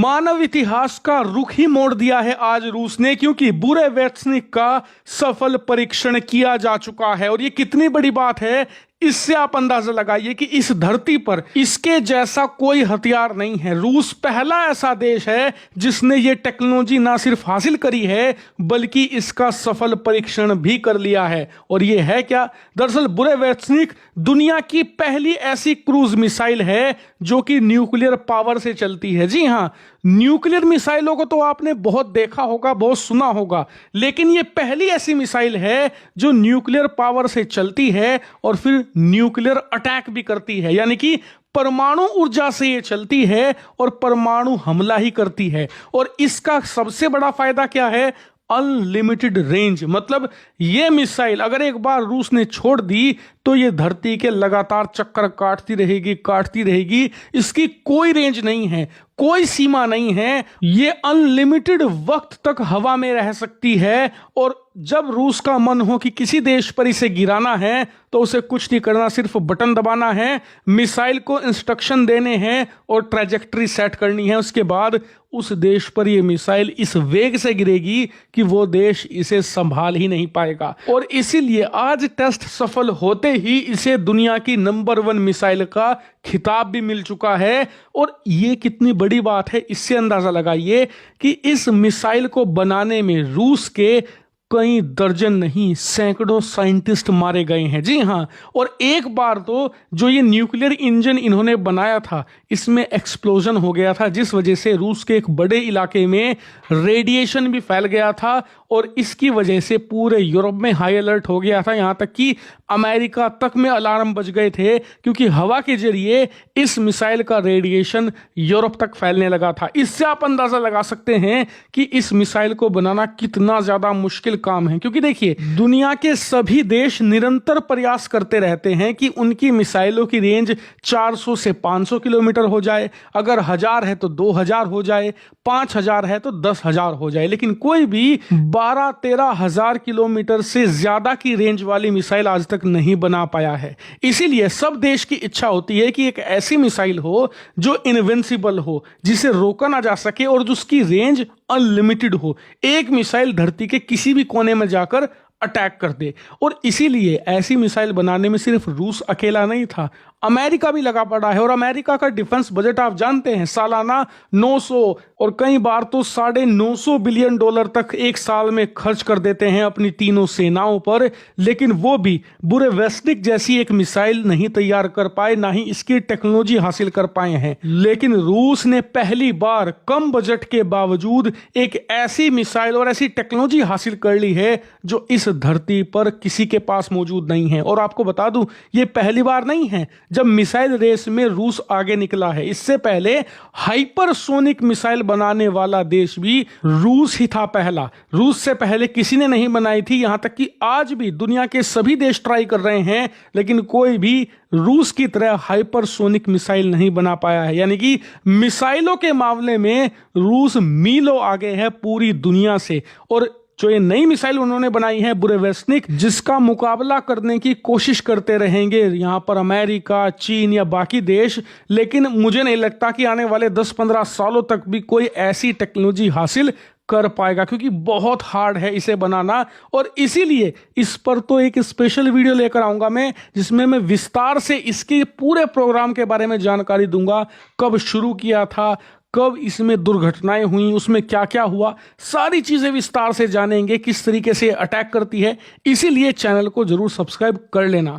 मानव इतिहास का रुख ही मोड़ दिया है आज रूस ने, क्योंकि बुरेवेत्सनिक का सफल परीक्षण किया जा चुका है। और ये कितनी बड़ी बात है, इससे आप अंदाजा लगाइए कि इस धरती पर इसके जैसा कोई हथियार नहीं है। रूस पहला ऐसा देश है जिसने ये टेक्नोलॉजी ना सिर्फ हासिल करी है बल्कि इसका सफल परीक्षण भी कर लिया है। और ये है क्या? दरअसल बुरेवेत्सनिक दुनिया की पहली ऐसी क्रूज मिसाइल है जो कि न्यूक्लियर पावर से चलती है। जी हाँ, न्यूक्लियर मिसाइलों को तो आपने बहुत देखा होगा, बहुत सुना होगा, लेकिन ये पहली ऐसी मिसाइल है जो न्यूक्लियर पावर से चलती है और फिर न्यूक्लियर अटैक भी करती है, यानी कि परमाणु ऊर्जा से ये चलती है और परमाणु हमला ही करती है। और इसका सबसे बड़ा फायदा क्या है? Unlimited range. मतलब ये मिसाइल अगर एक बार रूस ने छोड़ दी तो ये धरती के लगातार चक्कर काटती रहेगी। इसकी कोई रेंज नहीं है, कोई सीमा नहीं है। ये अनलिमिटेड वक्त तक हवा में रह सकती है और जब रूस का मन हो कि किसी देश पर इसे गिराना है तो उसे कुछ नहीं करना, सिर्फ बटन दबाना है, मिसाइल को इंस्ट्रक्शन देने हैं और ट्रैजेक्टरी सेट करनी है। उसके बाद उस देश पर यह मिसाइल इस वेग से गिरेगी कि वो देश इसे संभाल ही नहीं पाएगा। और इसीलिए आज टेस्ट सफल होते ही इसे दुनिया की नंबर 1 मिसाइल का खिताब भी मिल चुका है। और ये कितनी बड़ी बात है, इससे अंदाजा लगाइए कि इस मिसाइल को बनाने में रूस के कई दर्जन नहीं सैकड़ों साइंटिस्ट मारे गए हैं। जी हाँ, और एक बार तो जो ये न्यूक्लियर इंजन इन्होंने बनाया था इसमें एक्सप्लोजन हो गया था, जिस वजह से रूस के एक बड़े इलाके में रेडिएशन भी फैल गया था और इसकी वजह से पूरे यूरोप में हाई अलर्ट हो गया था। यहाँ तक कि अमेरिका तक में अलार्म बज गए थे, क्योंकि हवा के जरिए इस मिसाइल का रेडिएशन यूरोप तक फैलने लगा था। इससे आप अंदाजा लगा सकते हैं कि इस मिसाइल को बनाना कितना ज्यादा मुश्किल काम है। क्योंकि देखिए, दुनिया के सभी देश निरंतर प्रयास करते रहते हैं कि उनकी मिसाइलों की रेंज 400 से 500 किलोमीटर हो जाए, अगर 1000 है तो 2000 हो जाए, 5000 है तो 10,000 हो जाए, लेकिन कोई भी 12-13 हजार किलोमीटर से ज्यादा की रेंज वाली मिसाइल आज तक नहीं बना पाया है। इसीलिए सब देश की इच्छा होती है कि एक ऐसी मिसाइल हो जो इनविंसिबल हो, जिसे रोका ना जा सके और जिसकी रेंज अनलिमिटेड हो। एक मिसाइल धरती के किसी भी कोने में जाकर अटैक कर दे। और इसीलिए ऐसी मिसाइल बनाने में सिर्फ रूस अकेला नहीं था, अमेरिका भी लगा पड़ा है। और अमेरिका का डिफेंस बजट आप जानते हैं, सालाना 900 और कई बार तो $950 बिलियन तक एक साल में खर्च कर देते हैं अपनी तीनों सेनाओं पर। लेकिन वो भी बुरेवेत्सनिक जैसी एक मिसाइल नहीं तैयार कर पाए, ना ही इसकी टेक्नोलॉजी हासिल कर पाए हैं। लेकिन रूस ने पहली बार कम बजट के बावजूद एक ऐसी मिसाइल और ऐसी टेक्नोलॉजी हासिल कर ली है जो इस धरती पर किसी के पास मौजूद नहीं है। और आपको बता दूं, ये पहली बार नहीं है जब मिसाइल रेस में रूस आगे निकला है। इससे पहले हाइपरसोनिक मिसाइल बनाने वाला देश भी रूस ही था पहला। रूस से पहले किसी ने नहीं बनाई थी। यहां तक कि आज भी दुनिया के सभी देश ट्राई कर रहे हैं, लेकिन कोई भी रूस की तरह हाइपरसोनिक मिसाइल नहीं बना पाया है। यानी कि मिसाइलों के मामले में रूस मीलों आगे है पूरी दुनिया से। और जो ये नई मिसाइल उन्होंने बनाई है बुरेवेत्सनिक, जिसका मुकाबला करने की कोशिश करते रहेंगे यहाँ पर अमेरिका, चीन या बाकी देश, लेकिन मुझे नहीं लगता कि आने वाले 10-15 सालों तक भी कोई ऐसी टेक्नोलॉजी हासिल कर पाएगा, क्योंकि बहुत हार्ड है इसे बनाना। और इसीलिए इस पर तो एक स्पेशल वीडियो लेकर आऊंगा मैं, जिसमें मैं विस्तार से इसके पूरे प्रोग्राम के बारे में जानकारी दूंगा। कब शुरू किया था, कब इसमें दुर्घटनाएं हुई, उसमें क्या क्या हुआ, सारी चीजें विस्तार से जानेंगे, किस तरीके से अटैक करती है। इसीलिए चैनल को जरूर सब्सक्राइब कर लेना।